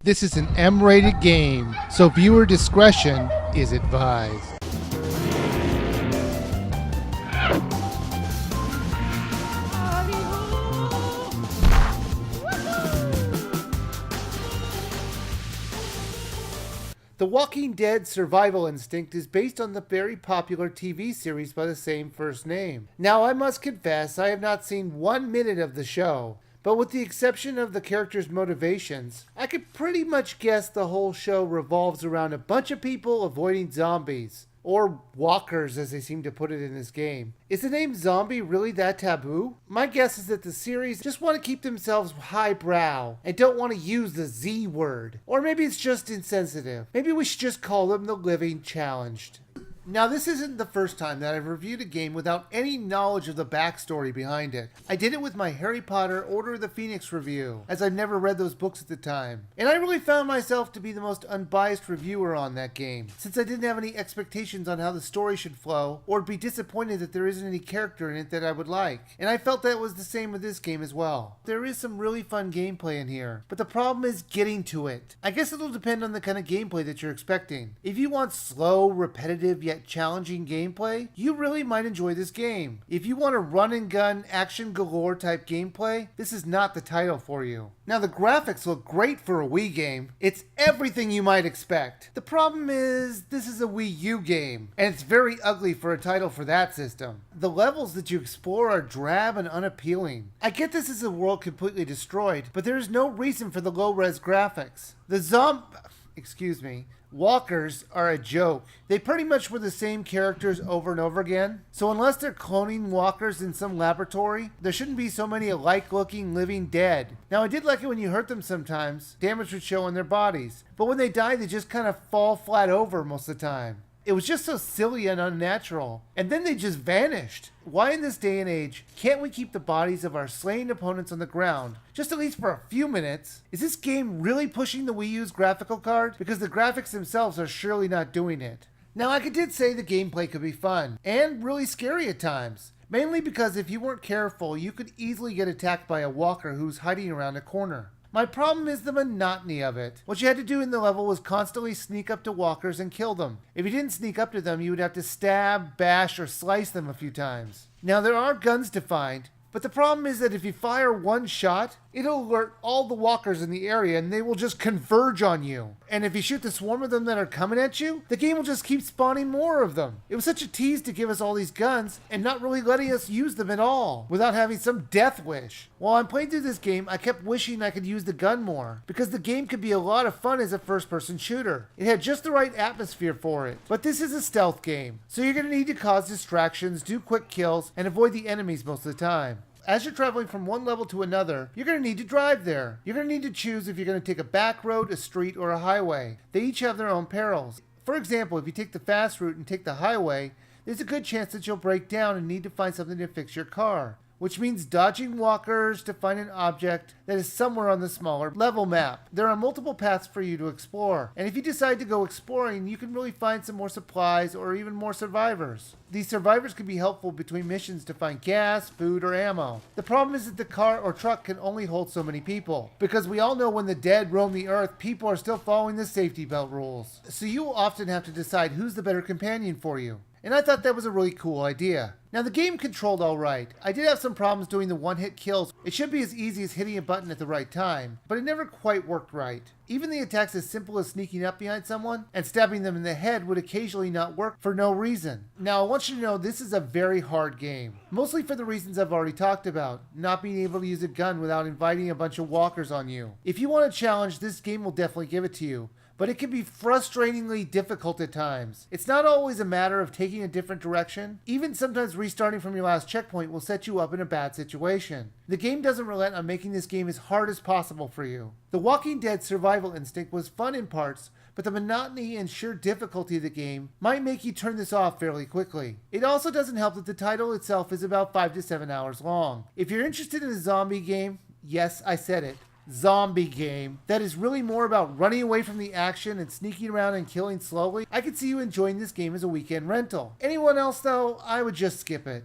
This is an M-rated game, so viewer discretion is advised. The Walking Dead Survival Instinct is based on the very popular TV series by the same first name. Now, I must confess, I have not seen 1 minute of the show, but with the exception of the characters' motivations, I could pretty much guess the whole show revolves around a bunch of people avoiding zombies. Or walkers, as they seem to put it in this game. Is the name zombie really that taboo? My guess is that the series just want to keep themselves highbrow and don't want to use the Z word. Or maybe it's just insensitive. Maybe we should just call them the living challenged. Now, this isn't the first time that I've reviewed a game without any knowledge of the backstory behind it. I did it with my Harry Potter Order of the Phoenix review, as I've never read those books at the time. And I really found myself to be the most unbiased reviewer on that game, since I didn't have any expectations on how the story should flow, or be disappointed that there isn't any character in it that I would like. And I felt that was the same with this game as well. There is some really fun gameplay in here, but the problem is getting to it. I guess it'll depend on the kind of gameplay that you're expecting. If you want slow, repetitive, yet challenging gameplay, you really might enjoy this game. If you want a run and gun, action galore type gameplay, this is not the title for you. Now, the graphics look great for a Wii game. It's everything you might expect. The problem is, this is a Wii U game, and it's very ugly for a title for that system. The levels that you explore are drab and unappealing. I get this is a world completely destroyed, but there is no reason for the low-res graphics. Walkers are a joke. They pretty much were the same characters over and over again. So unless they're cloning walkers in some laboratory, there shouldn't be so many alike-looking living dead. Now, I did like it when you hurt them sometimes. Damage would show on their bodies. But when they die, they just kind of fall flat over most of the time. It was just so silly and unnatural. And then they just vanished. Why in this day and age can't we keep the bodies of our slain opponents on the ground, just at least for a few minutes? Is this game really pushing the Wii U's graphical card? Because the graphics themselves are surely not doing it. Now, I did say the gameplay could be fun, and really scary at times. Mainly because if you weren't careful, you could easily get attacked by a walker who's hiding around a corner. My problem is the monotony of it. What you had to do in the level was constantly sneak up to walkers and kill them. If you didn't sneak up to them, you would have to stab, bash, or slice them a few times. Now, there are guns to find, but the problem is that if you fire one shot, it'll alert all the walkers in the area and they will just converge on you. And if you shoot the swarm of them that are coming at you, the game will just keep spawning more of them. It was such a tease to give us all these guns and not really letting us use them at all without having some death wish. While I'm playing through this game, I kept wishing I could use the gun more because the game could be a lot of fun as a first-person shooter. It had just the right atmosphere for it. But this is a stealth game, so you're going to need to cause distractions, do quick kills, and avoid the enemies most of the time. As you're traveling from one level to another, you're going to need to drive there. You're going to need to choose if you're going to take a back road, a street, or a highway. They each have their own perils. For example, if you take the fast route and take the highway, there's a good chance that you'll break down and need to find something to fix your car, which means dodging walkers to find an object that is somewhere on the smaller level map. There are multiple paths for you to explore, and if you decide to go exploring, you can really find some more supplies or even more survivors. These survivors can be helpful between missions to find gas, food, or ammo. The problem is that the car or truck can only hold so many people, because we all know when the dead roam the earth, people are still following the safety belt rules. So you will often have to decide who's the better companion for you. And I thought that was a really cool idea. Now, the game controlled alright. I did have some problems doing the one-hit kills. It should be as easy as hitting a button at the right time, but it never quite worked right. Even the attacks as simple as sneaking up behind someone and stabbing them in the head would occasionally not work for no reason. Now, I want you to know this is a very hard game, mostly for the reasons I've already talked about, not being able to use a gun without inviting a bunch of walkers on you. If you want a challenge, this game will definitely give it to you. But it can be frustratingly difficult at times. It's not always a matter of taking a different direction. Even sometimes restarting from your last checkpoint will set you up in a bad situation. The game doesn't relent on making this game as hard as possible for you. The Walking Dead Survival Instinct was fun in parts, but the monotony and sheer difficulty of the game might make you turn this off fairly quickly. It also doesn't help that the title itself is about 5 to 7 hours long. If you're interested in a zombie game, yes, I said it, zombie game that is really more about running away from the action and sneaking around and killing slowly, I could see you enjoying this game as a weekend rental. Anyone else though, I would just skip it.